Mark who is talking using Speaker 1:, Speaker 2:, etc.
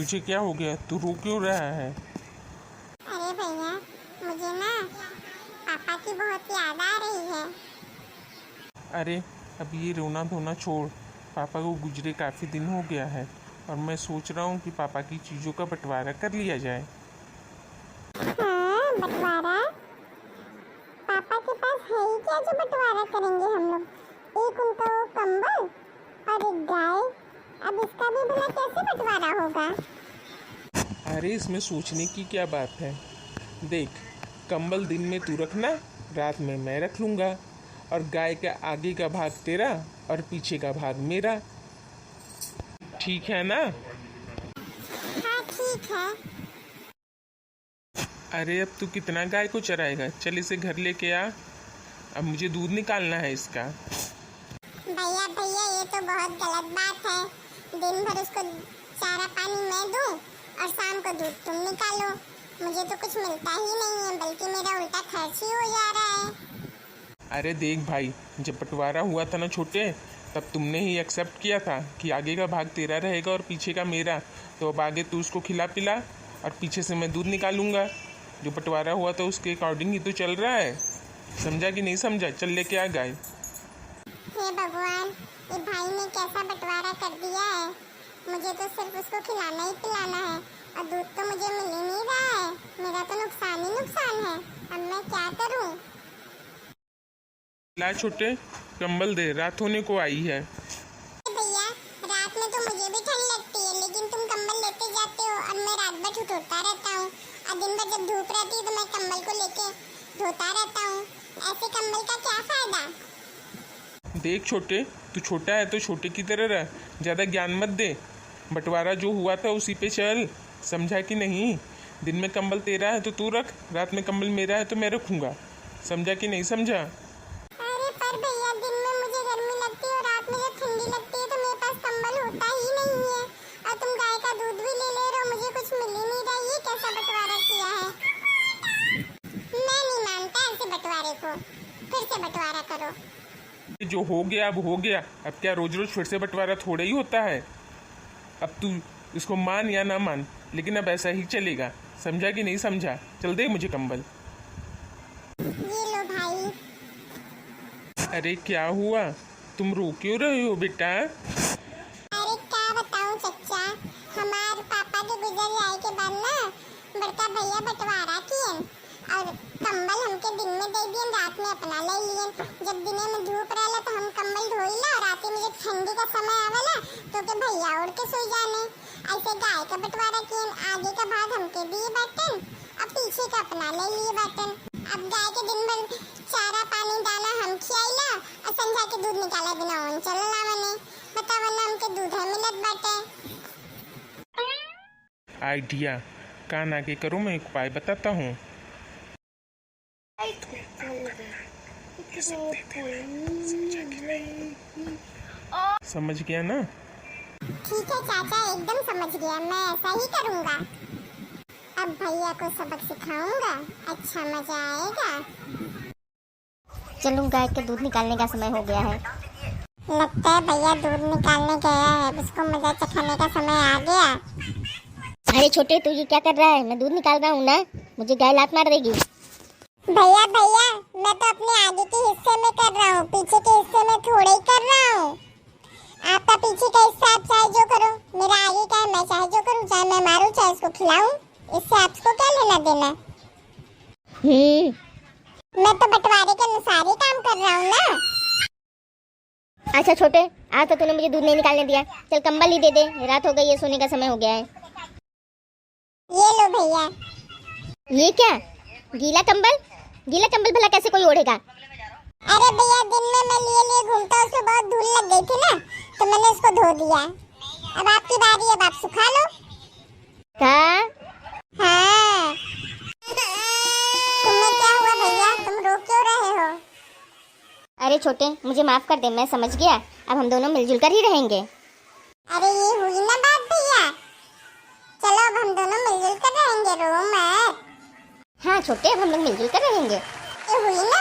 Speaker 1: तुझे क्या हो गया? तू रो क्यों रहा है?
Speaker 2: अरे भैया, मुझे ना पापा की बहुत याद आ रही है।
Speaker 1: अरे अब ये रोना धोना छोड़। पापा को गुजरे काफ़ी दिन हो गया है और मैं सोच रहा हूँ कि पापा की चीज़ों का बंटवारा कर लिया जाए।
Speaker 2: हाँ, बंटवारा? पापा के पास है ही क्या जो बंटवारा करेंगे हम लोग? एक उनका वो कंबल और एक गाय। अब इसका भी भला कैसे बंटवारा होगा?
Speaker 1: अरे इसमें सोचने की क्या बात है? देख, कंबल दिन में तू रखना, रात में मैं रख लूँगा और गाय का आगे का भाग तेरा और पीछे का भाग मेरा। ठीक है ना?
Speaker 2: हाँ ठीक है।
Speaker 1: अरे अब तू कितना गाय को चराएगा? चल इसे घर लेके आ, अब मुझे दूध निकालना है इसका।
Speaker 2: भैया भैया, ये तो बहुत गलत बात है। दिन भर उसको चारा पानी मैं दूं और शाम को दूध तुम निकालो। मुझे तो कुछ मिलता ही नहीं है, बल्कि मेरा उल्टा खर्च ही हो जा रहा है।
Speaker 1: अरे देख भाई, जब बंटवारा हुआ था ना छोटे, तब तुमने ही एक्सेप्ट किया था कि आगे का भाग तेरा रहेगा और पीछे का मेरा। तो अब आगे तू उसको खिला पिला और पीछे से मैं दूध निकालूंगा। जो बंटवारा हुआ था उसके अकॉर्डिंग ही तो चल रहा है। समझा कि नहीं समझा? चल लेके आ गाय।
Speaker 2: हे भगवान, ये भाई ने कैसा बंटवारा कर दिया है। मुझे तो सिर्फ उसको खिलाना ही पिलाना है और दूध तो मुझे मिल ही नहीं रहा है। मेरा तो नुकसान ही नुकसान है। अब मैं क्या करूं?
Speaker 1: ला छोटे, कंबल दे, रात होने को आई है।
Speaker 2: भैया, रात में तो मुझे भी ठंड लगती है, लेकिन तुम कंबल लेते जाते हो और मैं रात भर ठिठुरता रहता हूँ। और दिन भर जब धूप रहती है तो मैं कंबल को लेके धोता रहता हूँ। ऐसे कंबल का क्या फायदा?
Speaker 1: देख छोटे, तू छोटा है तो छोटे की तरह रह, ज़्यादा ज्ञान मत दे। बंटवारा जो हुआ था उसी पे चल, समझा कि नहीं? दिन में कंबल तेरा है तो तू रख, रात में कंबल मेरा है तो मैं रखूँगा। समझा कि नहीं समझा?
Speaker 2: अरे पर भैया, दिन में मुझे गर्मी लगती है और रात में जब ठंडी लगती है तो मेरे पास कंबल होता ही नहीं है। और तुम गाय का दूध भी ले ले रहे हो, मुझे कुछ मिल ही नहीं रहा। ये कैसा बंटवारा किया है? मैं नहीं मानता ऐसे बंटवारे को। फिर से बंटवारा करो।
Speaker 1: जो हो गया अब हो गया। अब क्या रोज रोज फिर से बंटवारा थोड़ा ही होता है? अब तू इसको मान या ना मान, लेकिन अब ऐसा ही चलेगा। समझा कि नहीं समझा? चल दे मुझे कंबल।
Speaker 2: ये लो भाई।
Speaker 1: अरे क्या हुआ? तुम रो क्यों रहे हो बेटा?
Speaker 2: अरे क्या बताऊं चच्चा, हमारे पापा के गुजर जाए के बाद ना बड़का भैया बंटवारा किए और कंबल हमके दिन में दे दिए, रात में अपना ले लिए। जब दिने में धूप रहला तो हम कंबल धोइला और रात में जब ठंडी का समय आवेला तो के भैया उड़ के सो जाने। ऐसे गाय का बंटवारा किए, आगे का भाग हमके दिए बर्तन और पीछे का अपना ले लिए बर्तन। अब गाय के दिन भर चारा पानी दाना हम खियाइला और संझा के दूध निकाला बिना ओन चलला मने। बतावा ना, हमके दूध मिलत बाटे।
Speaker 1: आइडिया कान आगे करो, मैं एक उपाय बताता हूँ। समझ गया ना?
Speaker 2: ठीक है चाचा, एकदम समझ गया। मैं ऐसा ही करूँगा। अब भैया को सबक सिखाऊंगा, अच्छा मजा आएगा।
Speaker 3: चलो, गाय के दूध निकालने का समय हो गया है।
Speaker 2: लगता है भैया दूध निकालने गया है, उसको मजा चखाने का समय आ गया।
Speaker 3: अरे छोटे, तू ये क्या कर रहा है? मैं दूध निकाल रहा हूँ ना, मुझे गाय लात मार देगी।
Speaker 2: भैया भैया, मैं तो अपने आगे के हिस्से में कर रहा हूँ, पीछे के हिस्से में थोड़े ही कर रहा हूँ। आपका पीछे का हिस्सा आप चाहे जो करो, मेरा आगे का है, मैं चाहे जो करूँ, चाहे मैं मारूँ चाहे उसको खिलाऊं। इससे आपको क्या लेना देना? मैं तो बंटवारे के अनुसार ही काम कर रहा हूँ ना।
Speaker 3: अच्छा छोटे, आज तो तूने मुझे दूध नहीं निकालने दिया। चल कंबल ही दे दे, रात हो गई है, सोने का समय हो गया है।
Speaker 2: ये लो भैया।
Speaker 3: ये क्या? गीला कंबल? गीला कंबल भला कैसे कोई ओढ़ेगा?
Speaker 2: अरे भैया, दिन में मैं लिए लिए घूमता, उसमें बहुत धूल लग गई थी ना, तो मैंने उसको धो दिया। अब आपकी बारी है, अब आप सुखा लो।
Speaker 3: हाँ?
Speaker 2: हाँ। तुम्हें क्या हुआ भैया, तुम रो क्यों रहे हो?
Speaker 3: अरे छोटे, मुझे माफ कर दे, मैं समझ गया। अब हम दोनों मिलजुल कर ही रहेंगे।
Speaker 2: अरे ये हुई ना बात भैया। चलो अब हम दोनों मिलजुल कर रहेंगे, रो मत।
Speaker 3: हाँ छोटे, अब हम लोग मिलजुल कर रहेंगे।
Speaker 2: ये हुई ना